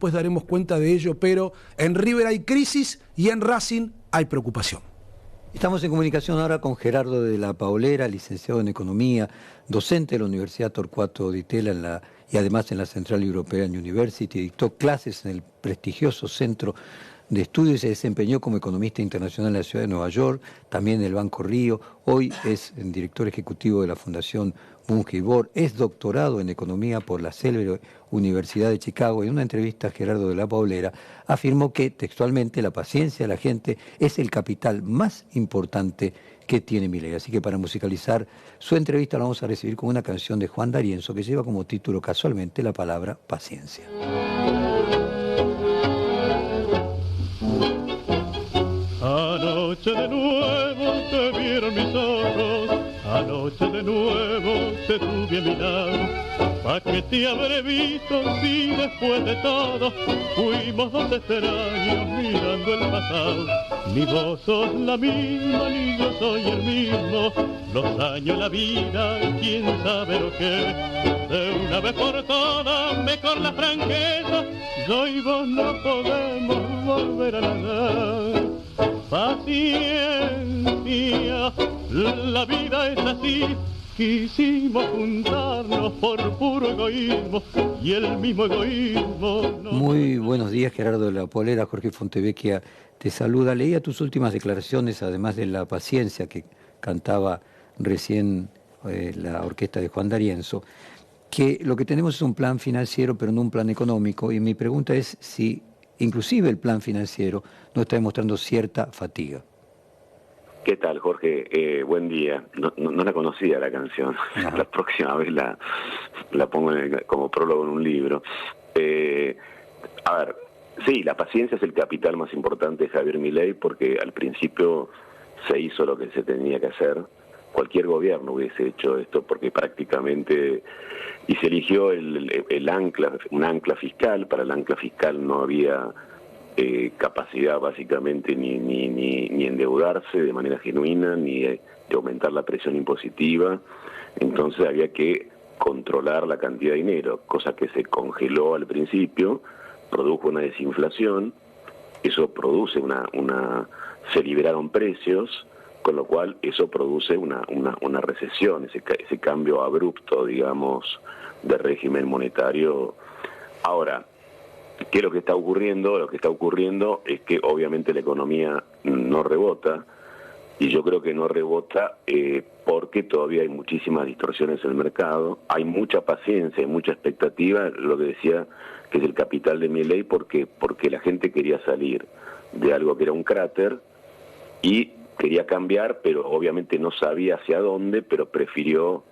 después daremos cuenta de ello, pero en River hay crisis y en Racing hay preocupación. Estamos en comunicación ahora con Gerardo de la Paulera, licenciado en Economía, docente de la Universidad Torcuato Di Tella y además en la Central European University. Dictó clases en el prestigioso Centro de Estudios y se desempeñó como economista internacional en la ciudad de Nueva York, también en el Banco Río. Hoy es el director ejecutivo de la Fundación Bunge Ibor, es doctorado en Economía por la célebre Universidad de Chicago. En una entrevista a Gerardo de la Paulera afirmó que textualmente la paciencia de la gente es el capital más importante que tiene Milei. Así que para musicalizar su entrevista la vamos a recibir con una canción de Juan D'Arienzo que lleva como título casualmente la palabra paciencia. Anoche de nuevo te vieron mis ojos, anoche de nuevo te tuve a mi lado. ¿Pa' qué te habré visto si después de todo fuimos dos extraños mirando el pasado? Ni vos sos la misma, ni yo soy el mismo. Los años, la vida, quién sabe lo que. De una vez por todas, mejor la franqueza. Yo y vos no podemos volver a nadar. Paciencia, la vida es así. Quisimos juntarnos por puro egoísmo y el mismo egoísmo. Muy buenos días, Gerardo de la Paulera. Jorge Fontevecchia te saluda. Leía tus últimas declaraciones, además de la paciencia que cantaba recién la orquesta de Juan D'Arienzo, que lo que tenemos es un plan financiero, pero no un plan económico. Y mi pregunta es si inclusive el plan financiero no está demostrando cierta fatiga. ¿Qué tal, Jorge? Buen día. No la conocía la canción. Ajá. La próxima vez la pongo como prólogo en un libro. A ver, sí, la paciencia es el capital más importante de Javier Milei, porque al principio se hizo lo que se tenía que hacer. Cualquier gobierno hubiese hecho esto, porque prácticamente... Y se eligió el ancla, un ancla fiscal. Para el ancla fiscal no había... capacidad básicamente ni endeudarse de manera genuina, ni de aumentar la presión impositiva. Entonces había que controlar la cantidad de dinero, cosa que se congeló al principio, produjo una desinflación, eso produce se liberaron precios, con lo cual eso produce una recesión, ese cambio abrupto, digamos, de régimen monetario. Ahora, ¿qué es lo que está ocurriendo? Lo que está ocurriendo es que obviamente la economía no rebota, y yo creo que no rebota porque todavía hay muchísimas distorsiones en el mercado, hay mucha paciencia, hay mucha expectativa, lo que decía que es el capital de Milei, porque la gente quería salir de algo que era un cráter y quería cambiar, pero obviamente no sabía hacia dónde, pero prefirió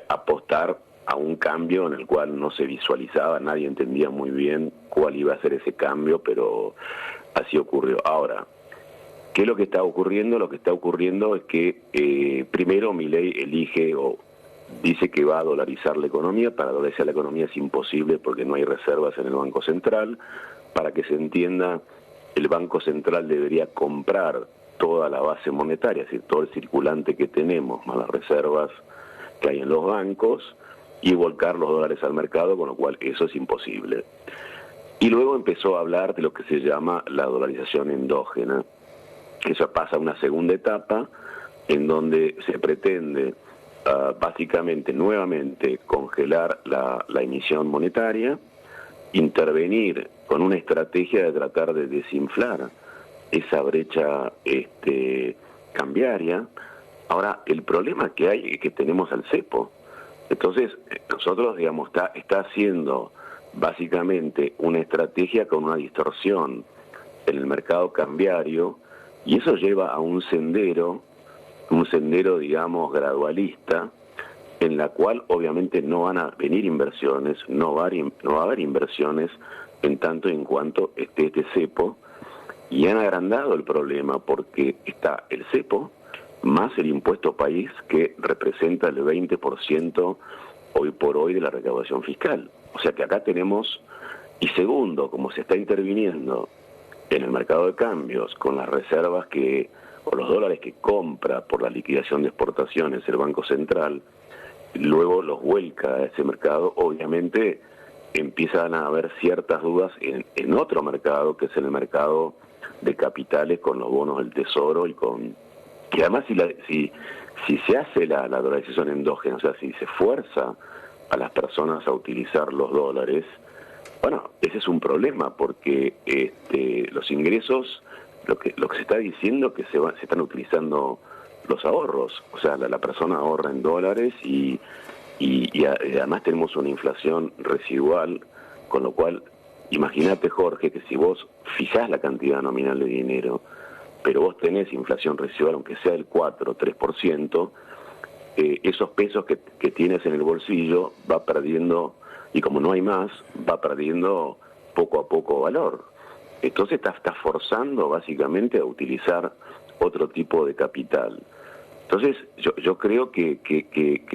apostar a un cambio en el cual no se visualizaba, nadie entendía muy bien cuál iba a ser ese cambio, pero así ocurrió. Ahora, ¿qué es lo que está ocurriendo? Lo que está ocurriendo es que primero Milei elige o dice que va a dolarizar la economía. Para dolarizar la economía es imposible porque no hay reservas en el Banco Central. Para que se entienda, el Banco Central debería comprar toda la base monetaria, es decir, todo el circulante que tenemos, más las reservas que hay en los bancos, y volcar los dólares al mercado, con lo cual eso es imposible. Y luego empezó a hablar de lo que se llama la dolarización endógena. Eso pasa a una segunda etapa, en donde se pretende básicamente nuevamente congelar la emisión monetaria, intervenir con una estrategia de tratar de desinflar esa brecha cambiaria. Ahora, el problema que hay es que tenemos al cepo. Entonces, nosotros, digamos, está haciendo básicamente una estrategia con una distorsión en el mercado cambiario, y eso lleva a un sendero, digamos, gradualista, en la cual obviamente no van a venir inversiones, no va a haber inversiones en tanto y en cuanto esté este cepo, y han agrandado el problema porque está el cepo, más el impuesto país, que representa el 20% hoy por hoy de la recaudación fiscal. O sea que acá tenemos, y segundo, como se está interviniendo en el mercado de cambios con las reservas o los dólares que compra por la liquidación de exportaciones el Banco Central, luego los vuelca a ese mercado, obviamente empiezan a haber ciertas dudas en otro mercado, que es el mercado de capitales con los bonos del Tesoro y además si se hace la dolarización endógena, o sea, si se fuerza a las personas a utilizar los dólares, bueno, ese es un problema porque los ingresos, lo que se está diciendo que se están utilizando los ahorros, o sea, la persona ahorra en dólares y además tenemos una inflación residual, con lo cual, imagínate, Jorge, que si vos fijás la cantidad nominal de dinero, pero vos tenés inflación residual, aunque sea del 4 o 3%, esos pesos que tienes en el bolsillo va perdiendo, y como no hay más, va perdiendo poco a poco valor. Entonces estás forzando básicamente a utilizar otro tipo de capital. Entonces yo creo que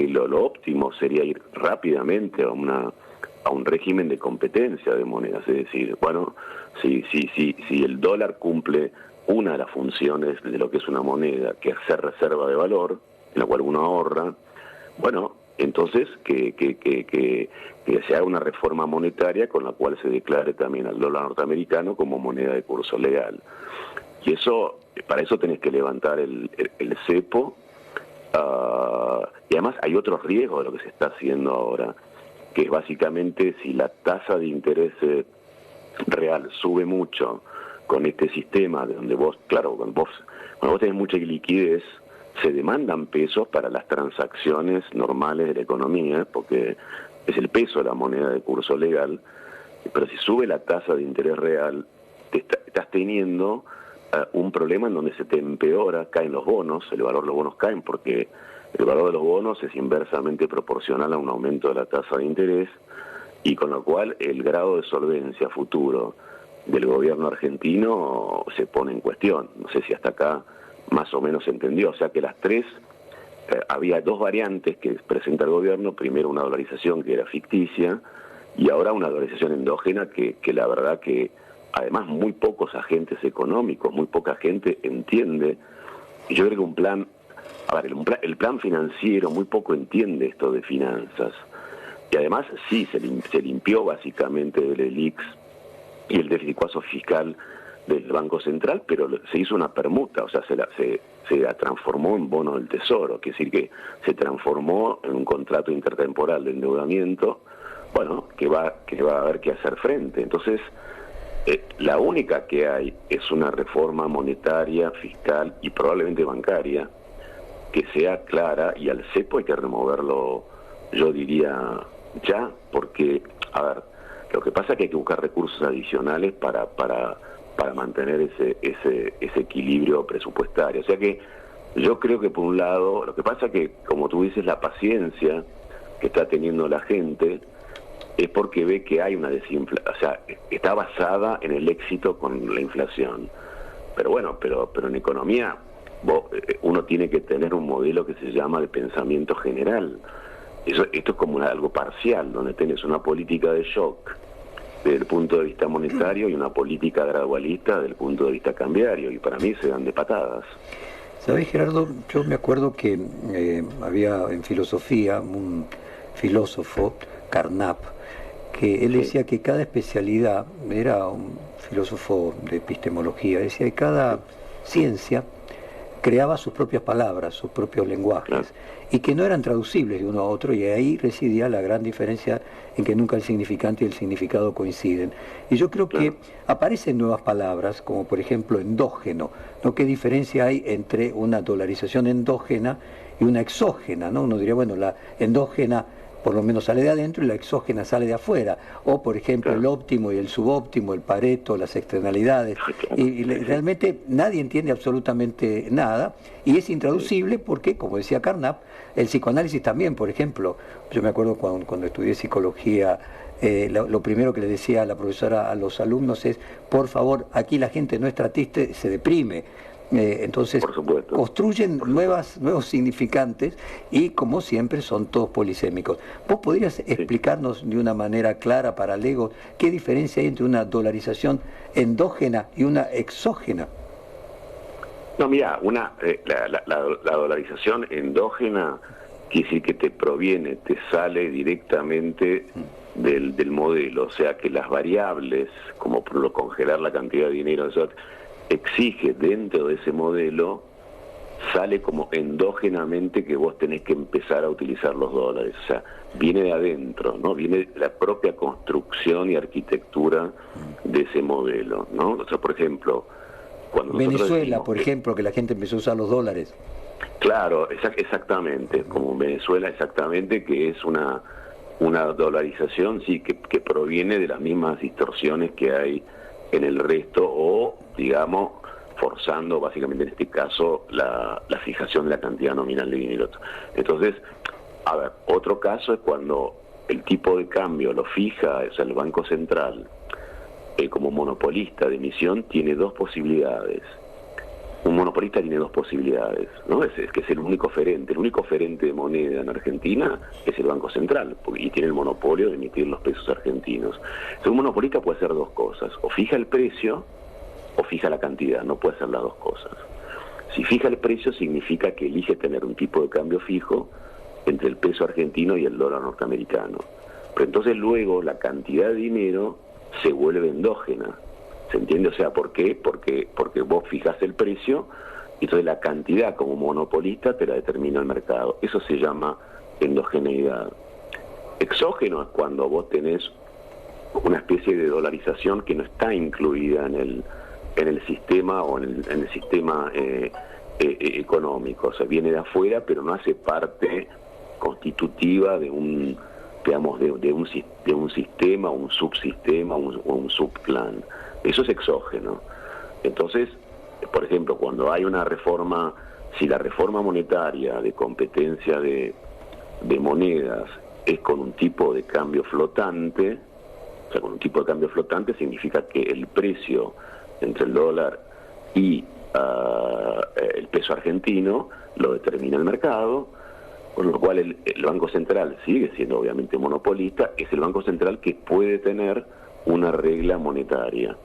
lo óptimo sería ir rápidamente a un régimen de competencia de monedas, es decir, bueno, si el dólar cumple una de las funciones de lo que es una moneda, que es ser reserva de valor, en la cual uno ahorra, bueno, entonces que se haga una reforma monetaria con la cual se declare también al dólar norteamericano como moneda de curso legal. Y para eso tenés que levantar el cepo, y además hay otros riesgos de lo que se está haciendo ahora, que es básicamente si la tasa de interés real sube mucho con este sistema, de donde vos, claro, cuando vos tenés mucha liquidez, se demandan pesos para las transacciones normales de la economía, porque es el peso la moneda de curso legal, pero si sube la tasa de interés real, estás teniendo un problema en donde se te empeora, caen los bonos, el valor de los bonos caen porque el valor de los bonos es inversamente proporcional a un aumento de la tasa de interés, y con lo cual el grado de solvencia futuro del gobierno argentino se pone en cuestión. No sé si hasta acá más o menos se entendió. O sea que las tres, había dos variantes que presenta el gobierno: primero una dolarización que era ficticia, y ahora una dolarización endógena que la verdad que además muy pocos agentes económicos, muy poca gente entiende. Y yo creo que el plan financiero muy poco entiende esto de finanzas. Y además sí, se limpió básicamente del ELIX y el déficit cuasi fiscal del Banco Central, pero se hizo una permuta, o sea, se la transformó en bono del Tesoro, que es decir, que se transformó en un contrato intertemporal de endeudamiento, bueno, que va a haber que hacer frente. Entonces, la única que hay es una reforma monetaria, fiscal y probablemente bancaria, que sea clara, y al cepo hay que removerlo, yo diría, ya, porque, a ver, lo que pasa es que hay que buscar recursos adicionales para mantener ese equilibrio presupuestario. O sea que yo creo que por un lado, lo que pasa es que, como tú dices, la paciencia que está teniendo la gente es porque ve que hay una desinflación, o sea, está basada en el éxito con la inflación. Pero bueno, pero en economía uno tiene que tener un modelo que se llama de pensamiento general. Esto es como algo parcial, donde tenés una política de shock desde el punto de vista monetario y una política gradualista desde el punto de vista cambiario, y para mí se dan de patadas. ¿Sabés, Gerardo? Yo me acuerdo que había en filosofía un filósofo, Carnap, que él decía que cada especialidad, era un filósofo de epistemología, decía que cada ciencia creaba sus propias palabras, sus propios lenguajes, claro, y que no eran traducibles de uno a otro, y ahí residía la gran diferencia en que nunca el significante y el significado coinciden. Y yo creo que aparecen nuevas palabras, como por ejemplo endógeno, ¿no? ¿Qué diferencia hay entre una dolarización endógena y una exógena, ¿no? Uno diría, bueno, la endógena por lo menos sale de adentro y la exógena sale de afuera. O, por ejemplo, el óptimo y el subóptimo, el Pareto, las externalidades. Y realmente nadie entiende absolutamente nada, y es intraducible porque, como decía Carnap, el psicoanálisis también, por ejemplo. Yo me acuerdo cuando estudié psicología, lo primero que le decía a la profesora a los alumnos es: por favor, aquí la gente no es triste, se deprime. Entonces construyen nuevos significantes, y como siempre son todos polisémicos. ¿Vos podrías explicarnos de una manera clara para Legos qué diferencia hay entre una dolarización endógena y una exógena? No, mira, la dolarización endógena quiere decir que te sale directamente del modelo, o sea que las variables, como por lo congelar la cantidad de dinero, eso exige dentro de ese modelo, sale como endógenamente que vos tenés que empezar a utilizar los dólares, o sea, viene de adentro, ¿no? Viene de la propia construcción y arquitectura de ese modelo, ¿no? O sea, por ejemplo, cuando Venezuela, por ejemplo, que la gente empezó a usar los dólares. Claro, exactamente, como Venezuela, exactamente, que es una dolarización, sí, que proviene de las mismas distorsiones que hay en el resto, o, digamos, forzando básicamente en este caso la fijación de la cantidad nominal de dinero. Entonces, a ver, otro caso es cuando el tipo de cambio lo fija, o sea, el Banco Central, como monopolista de emisión, tiene dos posibilidades. Un monopolista tiene dos posibilidades, ¿no? Es que es el único oferente de moneda en Argentina es el Banco Central, y tiene el monopolio de emitir los pesos argentinos. Entonces, un monopolista puede hacer dos cosas: o fija el precio o fija la cantidad, no puede hacer las dos cosas. Si fija el precio, significa que elige tener un tipo de cambio fijo entre el peso argentino y el dólar norteamericano. Pero entonces luego la cantidad de dinero se vuelve endógena. ¿Se entiende? O sea, ¿por qué? Porque vos fijás el precio y entonces la cantidad como monopolista te la determina el mercado. Eso se llama endogeneidad. Exógeno es cuando vos tenés una especie de dolarización que no está incluida en el sistema o en el sistema económico. O sea, viene de afuera, pero no hace parte constitutiva de un, digamos, de un sistema, un subsistema o un subplan. Eso es exógeno. Entonces, por ejemplo, cuando hay una reforma, si la reforma monetaria de competencia de monedas es con un tipo de cambio flotante, o sea, con un tipo de cambio flotante significa que el precio entre el dólar y el peso argentino lo determina el mercado, con lo cual el Banco Central sigue siendo obviamente monopolista, es el Banco Central que puede tener una regla monetaria,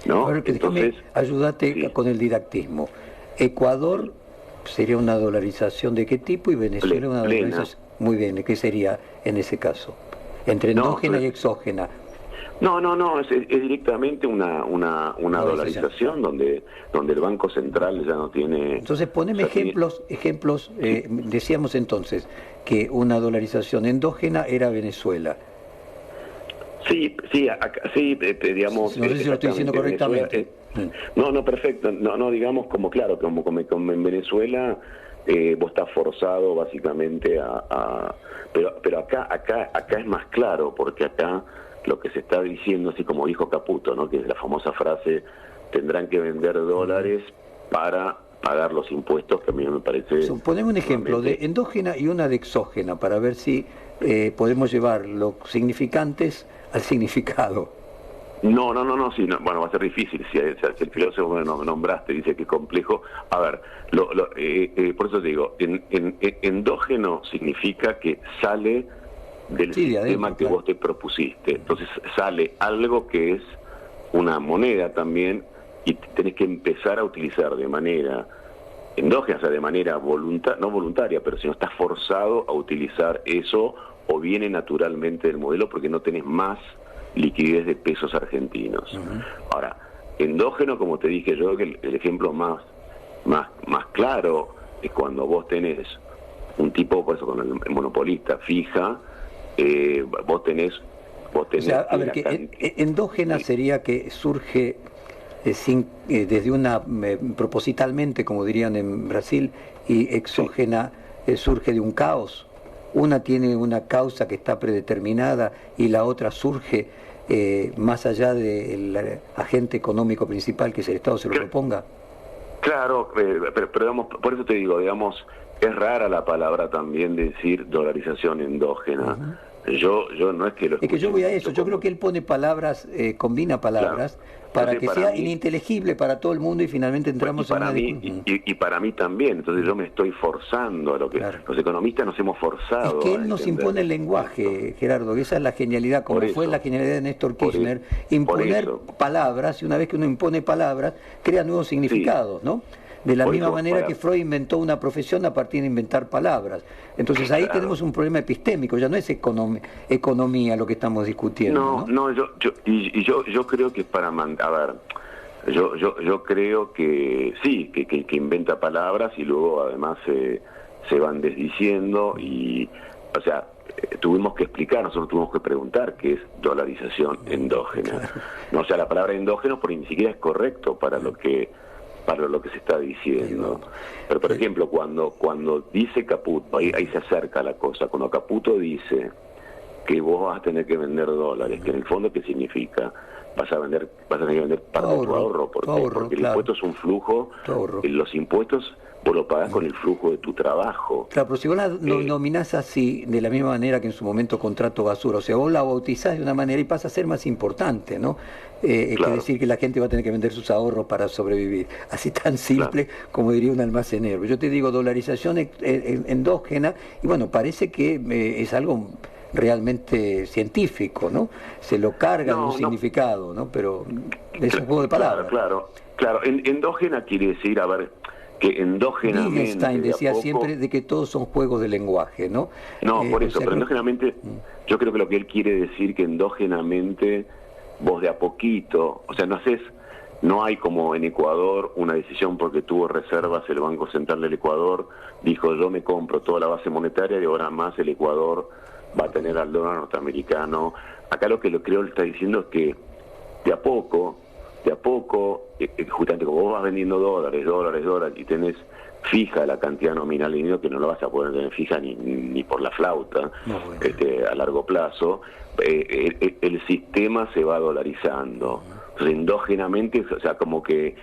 ¿no? Ahora, entonces, ayúdate sí, con el didactismo. Ecuador sería una dolarización ¿de qué tipo? Y Venezuela una dolarización. Muy bien, ¿de qué sería en ese caso? Entre endógena y exógena. No, es directamente una dolarización donde el Banco Central ya no tiene... Entonces, poneme ejemplos, decíamos entonces que una dolarización endógena era Venezuela. Sí, digamos... No sé si lo estoy diciendo correctamente. No, perfecto. No, digamos como claro, como en Venezuela vos estás forzado básicamente pero acá es más claro, porque acá lo que se está diciendo, así como dijo Caputo, ¿no? Que es la famosa frase, tendrán que vender dólares para pagar los impuestos, que a mí me parece... Ponemos un ejemplo de endógena y una de exógena, para ver si podemos llevar los significantes al significado. No, bueno, va a ser difícil, si el filósofo que nombraste dice que es complejo. A ver, por eso te digo, endógeno significa que sale del sistema que vos te propusiste. Entonces sale algo que es una moneda también, y tenés que empezar a utilizar de manera endógena, o sea, de manera no voluntaria, pero si no estás forzado a utilizar eso, o viene naturalmente del modelo porque no tenés más liquidez de pesos argentinos. Ahora, endógeno, como te dije yo, que el ejemplo más claro es cuando vos tenés un tipo, por eso con el monopolista fija, vos tenés o sea, a ver, que endógena sería que surge desde una propositalmente, como dirían en Brasil, y exógena surge de un caos. Una tiene una causa que está predeterminada y la otra surge más allá del agente económico principal, que es el Estado, se lo proponga. Claro, pero digamos, por eso te digo, digamos, es rara la palabra también de decir dolarización endógena. Yo no es que lo... Es que yo voy a eso, yo creo que él pone palabras, combina palabras, claro, para que sea ininteligible para todo el mundo, y finalmente entramos en una... Y para mí también, entonces yo me estoy forzando a lo que... Claro. Los economistas nos hemos forzado. Es que él nos impone el lenguaje, Gerardo, que esa es la genialidad, como fue la genialidad de Néstor Kirchner, imponer palabras, y una vez que uno impone palabras, crea nuevos significados, ¿no? De la Por misma eso, manera que Freud inventó una profesión a partir de inventar palabras. Entonces ahí tenemos un problema epistémico, ya no es economía lo que estamos discutiendo. Yo creo que es para a ver, yo creo que sí, que inventa palabras y luego además se van desdiciendo y, o sea, nosotros tuvimos que preguntar qué es dolarización endógena. No, o sea, la palabra endógeno por ni siquiera es correcto para lo que se está diciendo. Pero por ejemplo, cuando dice Caputo, ahí se acerca la cosa, cuando Caputo dice que vos vas a tener que vender dólares, que en el fondo ¿qué significa? Vas a tener que vender parte de tu ahorro, porque el impuesto es un flujo, los impuestos vos lo pagás con el flujo de tu trabajo. Claro, pero si vos la nominás así, de la misma manera que en su momento contrato basura, o sea, vos la bautizás de una manera y pasa a ser más importante, ¿no? Que decir que la gente va a tener que vender sus ahorros para sobrevivir. Así tan simple como diría un almacenero. Yo te digo dolarización endógena, y bueno, parece que es algo realmente científico, ¿no? Se lo carga de un significado, ¿no? Pero es un juego de palabras. Claro. Endógena quiere decir, a ver, que endógenamente... Wittgenstein decía siempre de que todos son juegos de lenguaje, ¿no? No, por eso, pero endógenamente, yo creo que lo que él quiere decir que endógenamente vos de a poquito, o sea, no hay como en Ecuador una decisión porque tuvo reservas el Banco Central del Ecuador, dijo yo me compro toda la base monetaria y ahora más el Ecuador va a tener al dólar norteamericano. Acá lo que creo está diciendo es que de a poco, justamente como vos vas vendiendo dólares, y tenés fija la cantidad nominal de dinero, que no lo vas a poder tener fija ni por la flauta, a largo plazo, el sistema se va dolarizando. Entonces, endógenamente, o sea, como que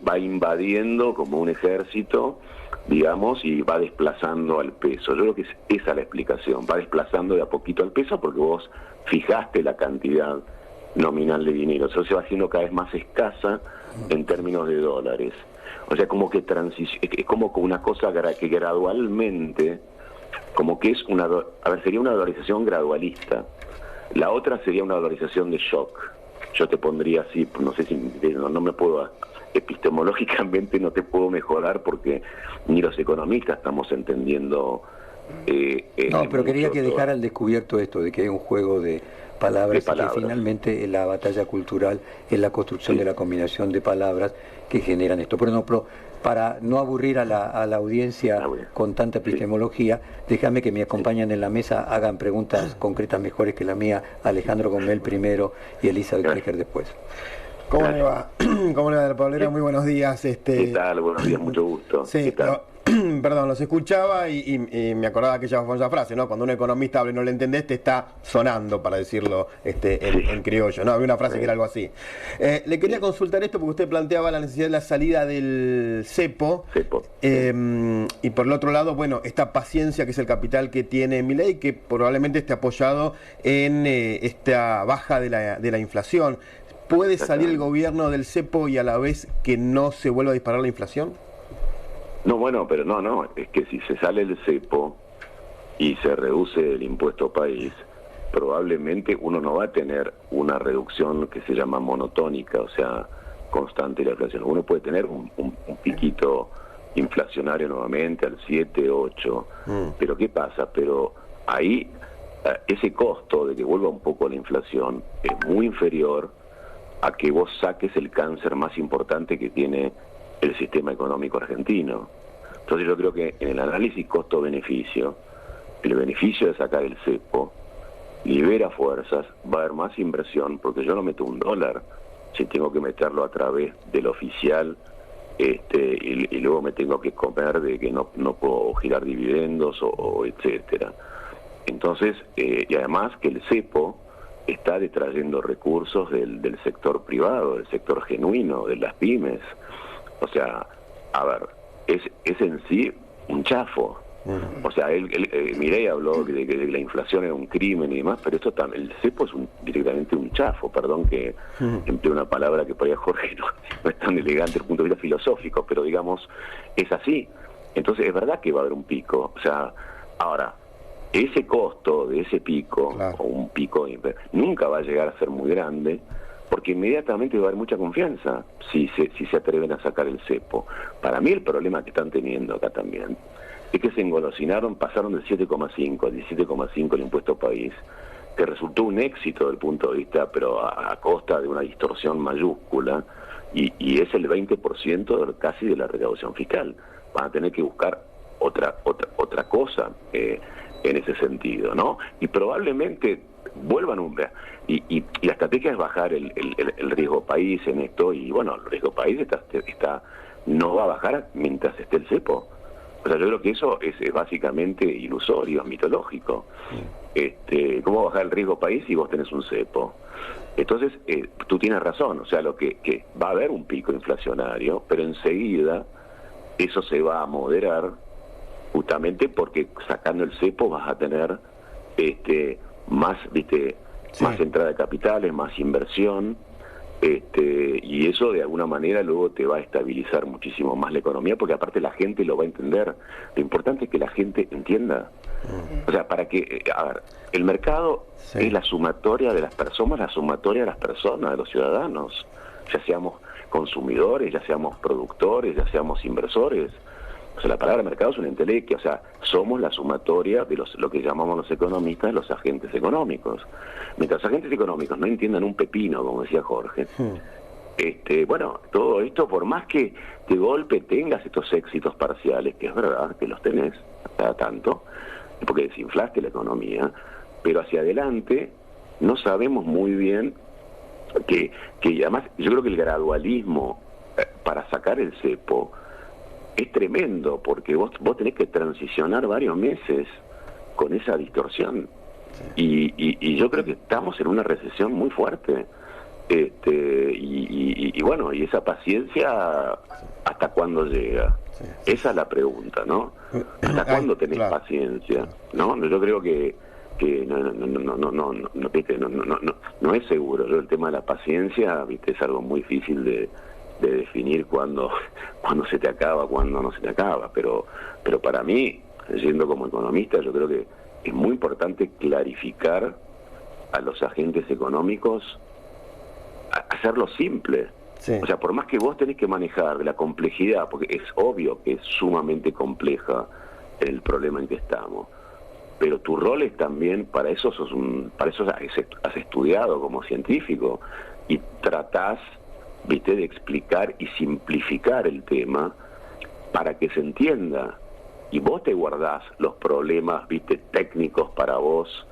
va invadiendo como un ejército, digamos, y va desplazando al peso. Yo creo que es esa la explicación, va desplazando de a poquito al peso porque vos fijaste la cantidad nominal de dinero, eso se va haciendo cada vez más escasa en términos de dólares. O sea, como que es como una cosa que gradualmente, como que es sería una dolarización gradualista. La otra sería una dolarización de shock. Yo te pondría así, no sé si no me puedo, epistemológicamente no te puedo mejorar porque ni los economistas estamos entendiendo. No, pero quería que dejara al descubierto esto de que hay un juego de palabras, y que finalmente la batalla cultural es la construcción de la combinación de palabras que generan esto. Pero para no aburrir a la audiencia con tanta epistemología, déjame que me acompañen en la mesa, hagan preguntas concretas mejores que la mía, Alejandro Gomel primero y Elisa Becker después. ¿Cómo le va? ¿Cómo le va, de la Paulera? Muy buenos días. ¿Qué tal? Buenos días, mucho gusto. Sí, perdón, los escuchaba y me acordaba de aquella famosa frase, ¿no? Cuando un economista habla y no le entendés, te está sonando, para decirlo en criollo, ¿no? Había una frase que era algo así. Le quería consultar esto porque usted planteaba la necesidad de la salida del cepo. Y por el otro lado, bueno, esta paciencia que es el capital que tiene Milei, que probablemente esté apoyado en esta baja de la inflación. ¿Puede salir el gobierno del cepo y a la vez que no se vuelva a disparar la inflación? No, bueno, pero no, es que si se sale el cepo y se reduce el impuesto país, probablemente uno no va a tener una reducción que se llama monotónica, o sea, constante de la inflación. Uno puede tener un piquito inflacionario nuevamente al 7, 8, pero ¿qué pasa? Pero ahí ese costo de que vuelva un poco la inflación es muy inferior a que vos saques el cáncer más importante que tiene el sistema económico argentino. Entonces yo creo que en el análisis costo-beneficio, el beneficio de sacar el cepo libera fuerzas, va a haber más inversión, porque yo no meto $1 si tengo que meterlo a través del oficial, y luego me tengo que comer de que no puedo girar dividendos o etcétera. Entonces, y además que el cepo está detrayendo recursos del sector privado, del sector genuino, de las pymes. O sea, a ver, es en sí un chafo. O sea, Milei habló de que la inflación era un crimen y demás, pero esto también, el cepo es directamente un chafo. Perdón que emplee una palabra que por ahí Jorge no es tan elegante desde el punto de vista filosófico, pero digamos, es así. Entonces es verdad que va a haber un pico. O sea, ahora, ese costo de ese pico, claro, o un pico, nunca va a llegar a ser muy grande, porque inmediatamente va a haber mucha confianza si se atreven a sacar el cepo. Para mí el problema que están teniendo acá también es que se engolosinaron, pasaron del 7,5 al 17,5 el impuesto país, que resultó un éxito desde el punto de vista, pero a costa de una distorsión mayúscula, y es el 20% casi de la recaudación fiscal. Van a tener que buscar otra cosa en ese sentido, ¿no? Y probablemente vuelvan y la estrategia es bajar el riesgo país en esto, y bueno, el riesgo país no va a bajar mientras esté el cepo. O sea, yo creo que eso es básicamente ilusorio, es mitológico. ¿Cómo bajar el riesgo país si vos tenés un cepo? Entonces, tú tienes razón, o sea, que va a haber un pico inflacionario, pero enseguida eso se va a moderar, justamente porque sacando el cepo vas a tener más entrada de capitales, más inversión, y eso de alguna manera luego te va a estabilizar muchísimo más la economía, porque aparte la gente lo va a entender. Lo importante es que la gente entienda. O sea, para que, el mercado es la sumatoria de las personas, de los ciudadanos, ya seamos consumidores, ya seamos productores, ya seamos inversores. O sea, la palabra mercado es una entelequia, o sea, somos la sumatoria de lo que llamamos los economistas los agentes económicos. Mientras los agentes económicos no entiendan un pepino, como decía Jorge, bueno, todo esto, por más que de golpe tengas estos éxitos parciales, que es verdad que los tenés cada tanto, porque desinflaste la economía, pero hacia adelante no sabemos muy bien que además yo creo que el gradualismo para sacar el cepo es tremendo, porque vos tenés que transicionar varios meses con esa distorsión. Y yo creo que estamos en una recesión muy fuerte. Y bueno, y esa paciencia, ¿hasta cuándo llega? Esa es la pregunta, ¿no? ¿Hasta cuándo tenés paciencia? ¿No? Yo creo que no es seguro. Yo el tema de la paciencia, viste, es algo muy difícil de definir cuándo se te acaba, cuándo no se te acaba, pero para mí, siendo como economista, yo creo que es muy importante clarificar a los agentes económicos, hacerlo simple. O sea, por más que vos tenés que manejar la complejidad, porque es obvio que es sumamente compleja el problema en que estamos, pero tu rol es también, para eso has estudiado como científico y tratás, viste, de explicar y simplificar el tema para que se entienda, y vos te guardás los problemas, viste, técnicos para vos,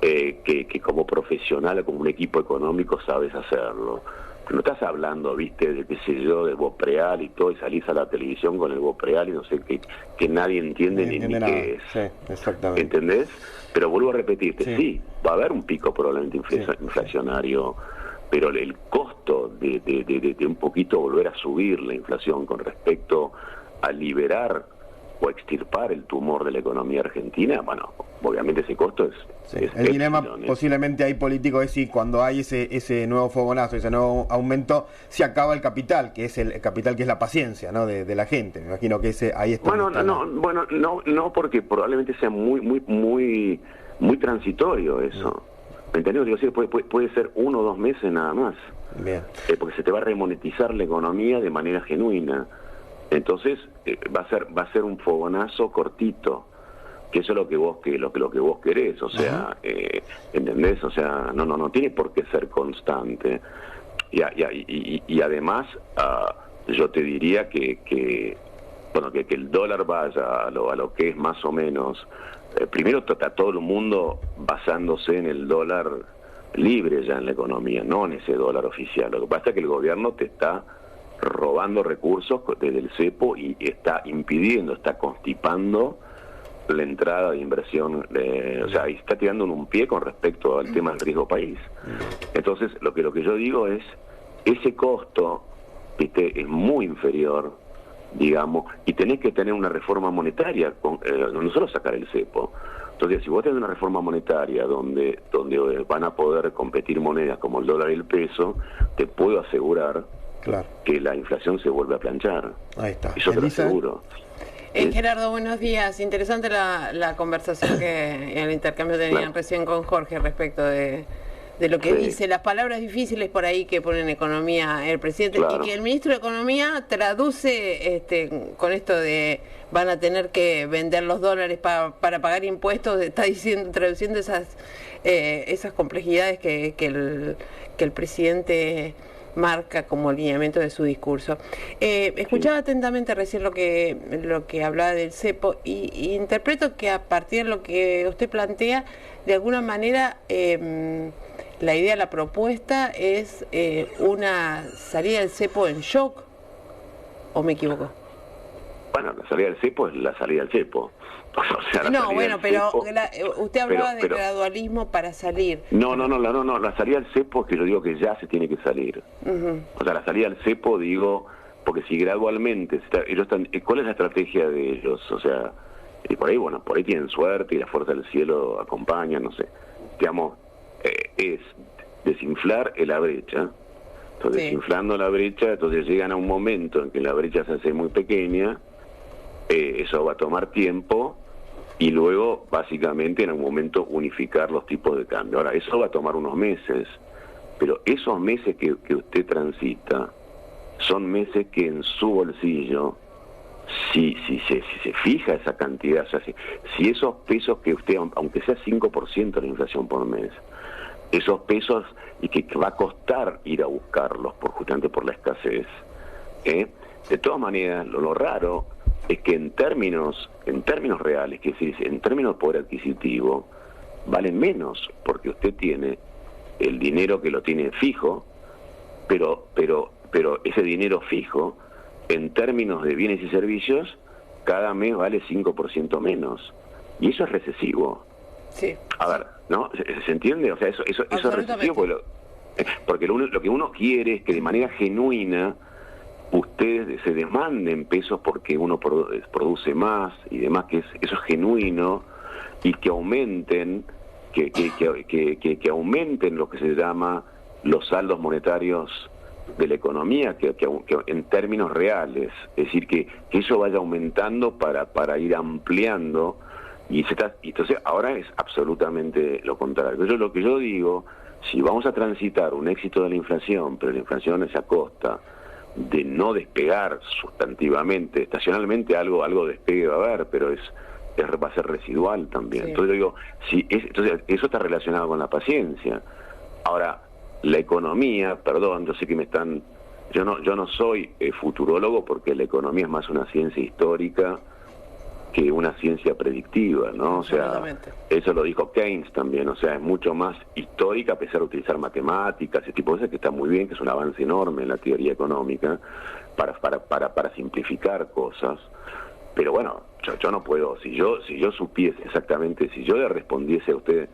que como profesional, como un equipo económico sabes hacerlo. No estás hablando, viste, de qué sé yo, de Bopreal y todo, y salís a la televisión con el Bopreal y no sé que nadie entiende ni qué es. Sí, exactamente. ¿Entendés? Pero vuelvo a repetirte, sí, va a haber un pico probablemente inflacionario, pero el costo de un poquito volver a subir la inflación con respecto a liberar o extirpar el tumor de la economía argentina, bueno, obviamente ese costo es el dilema posiblemente ahí político es si cuando hay ese nuevo fogonazo, ese nuevo aumento, se acaba el capital, que es el capital que es la paciencia, ¿no? de la gente. Me imagino que ahí está. No, porque probablemente sea muy transitorio eso. ¿Me entendés? Digo, sí, puede ser 1 o 2 meses nada más. Bien. Porque se te va a remonetizar la economía de manera genuina. Entonces va a ser un fogonazo cortito, que eso es lo que vos querés, o sea, ¿entendés? O sea, no tiene por qué ser constante. Y además, yo te diría que el dólar vaya a lo que es más o menos. Primero está todo el mundo basándose en el dólar libre ya en la economía, no en ese dólar oficial. Lo que pasa es que el gobierno te está robando recursos desde el cepo y está impidiendo, está constipando la entrada de inversión, o sea, y está tirando en un pie con respecto al tema del riesgo país. Entonces, lo que yo digo es, ese costo, viste, es muy inferior, digamos, y tenés que tener una reforma monetaria, no solo sacar el cepo. Entonces, si vos tenés una reforma monetaria donde van a poder competir monedas como el dólar y el peso, te puedo asegurar que la inflación se vuelve a planchar. Ahí está. Eso te lo aseguro. Gerardo, buenos días. Interesante la conversación y el intercambio que tenían recién con Jorge respecto de lo que Sí. dice, las palabras difíciles por ahí que pone en economía el presidente, Claro. y que el ministro de Economía traduce con esto de van a tener que vender los dólares para pagar impuestos, está traduciendo esas complejidades que el presidente marca como lineamiento de su discurso. Escuchaba atentamente recién lo que hablaba del cepo y interpreto que a partir de lo que usted plantea, de alguna manera la idea, la propuesta es una salida del cepo en shock, ¿o me equivoco? Bueno, la salida del cepo es la salida del cepo. O sea, la No, salida bueno, del pero cepo- usted hablaba pero- de gradualismo para salir. No, la salida del cepo es que yo digo que ya se tiene que salir. O sea, la salida del cepo digo, porque si gradualmente, ¿cuál es la estrategia de ellos? O sea, y por ahí tienen suerte y la fuerza del cielo acompaña, no sé. Digamos, es desinflar la brecha. Entonces, Sí. desinflando la brecha, entonces llegan a un momento en que la brecha se hace muy pequeña, eso va a tomar tiempo, y luego, básicamente, en algún momento unificar los tipos de cambio. Ahora, eso va a tomar unos meses, pero esos meses que usted transita son meses que en su bolsillo, si se fija esa cantidad, o sea, si esos pesos que usted, aunque sea 5% de la inflación por mes, esos pesos, y que va a costar ir a buscarlos justamente por la escasez, de todas maneras, lo raro es que en términos reales, que es decir, en términos de poder adquisitivo, valen menos, porque usted tiene el dinero que lo tiene fijo, pero ese dinero fijo, en términos de bienes y servicios, cada mes vale 5% menos. Y eso es recesivo. Sí. A ver, ¿no? ¿Se entiende? O sea, eso es recesivo, porque lo que uno quiere es que de manera genuina ustedes se demanden pesos porque uno produce más y demás, que eso es genuino, y que aumenten que aumenten lo que se llama los saldos monetarios de la economía, que en términos reales, es decir, que eso vaya aumentando para ir ampliando, y entonces ahora es absolutamente lo contrario. Lo que yo digo, si vamos a transitar un éxito de la inflación, pero la inflación es a costa de no despegar sustantivamente, estacionalmente algo despegue va a haber, pero va a ser residual también. Sí. Entonces yo digo, entonces eso está relacionado con la paciencia. Ahora, la economía, perdón, yo sé que yo no soy futurólogo, porque la economía es más una ciencia histórica que una ciencia predictiva, ¿no? O sea, Absolutamente. eso lo dijo Keynes también, o sea, es mucho más histórica, a pesar de utilizar matemáticas, ese tipo de cosas, que está muy bien, que es un avance enorme en la teoría económica, para simplificar cosas. Pero bueno, yo no puedo, si yo supiese exactamente, si yo le respondiese a usted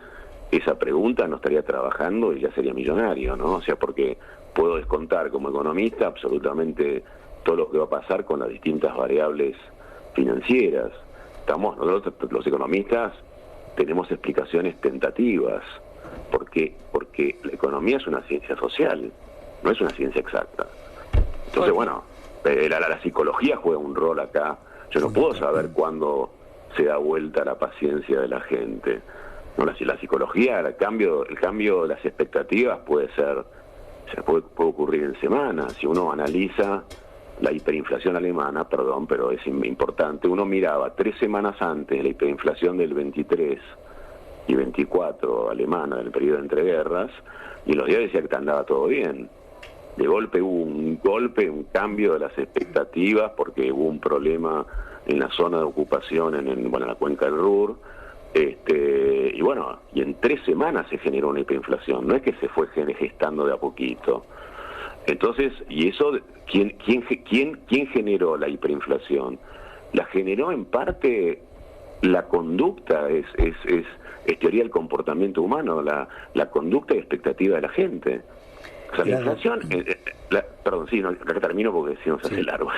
esa pregunta, no estaría trabajando y ya sería millonario, ¿no? O sea, porque puedo descontar como economista absolutamente todo lo que va a pasar con las distintas variables financieras. Nosotros, los economistas, tenemos explicaciones tentativas, porque la economía es una ciencia social, no es una ciencia exacta. Entonces, bueno, la psicología juega un rol acá. Yo no puedo saber cuándo se da vuelta la paciencia de la gente. No, la psicología, el cambio de las expectativas puede ocurrir en semanas. Si uno analiza la hiperinflación alemana, pero es importante, uno miraba 3 semanas antes la hiperinflación del 23 y 24 alemana, del periodo de entreguerras, y en los días decía que andaba todo bien. De golpe hubo un cambio de las expectativas, porque hubo un problema en la zona de ocupación en la cuenca del Ruhr, y en 3 semanas se generó una hiperinflación, no es que se fue gestando de a poquito. Entonces, y eso, ¿quién generó la hiperinflación? La generó en parte la conducta, es teoría del comportamiento humano, la conducta y expectativa de la gente. O sea, la inflación, acá termino porque si no se hace largo.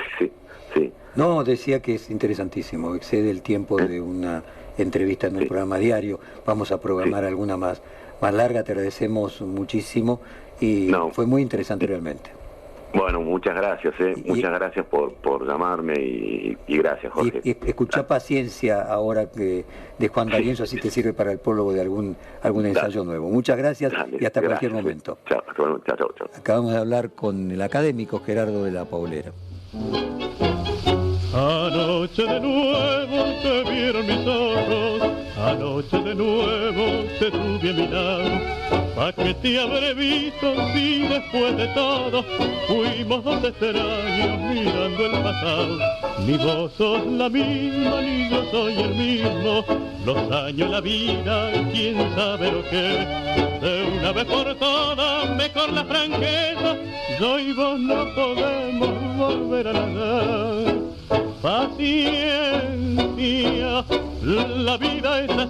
Sí. No, decía que es interesantísimo, excede el tiempo de una entrevista en un programa diario. Vamos a programar alguna más larga, te agradecemos muchísimo y fue muy interesante realmente. Bueno, muchas gracias, muchas gracias por llamarme y gracias, Jorge. Y escuchá Paciencia ahora que de Juan D'Arienzo, así te sirve para el prólogo de algún ensayo nuevo. Muchas gracias. Dale, y hasta gracias. cualquier momento. Chao, chao, chao. Acabamos de hablar con el académico Gerardo de la Paulera. Anoche de nuevo te vieron mis ojos, anoche de nuevo te tuve a mi lado. ¿Pa' qué te habré visto si después de todo fuimos dos extraños mirando el pasado? Ni vos sos la misma, ni yo soy el mismo. Los años, la vida, quién sabe lo que. De una vez por todas, mejor la franqueza. Yo y vos no podemos volver a nadar. Paciencia, la vida es así.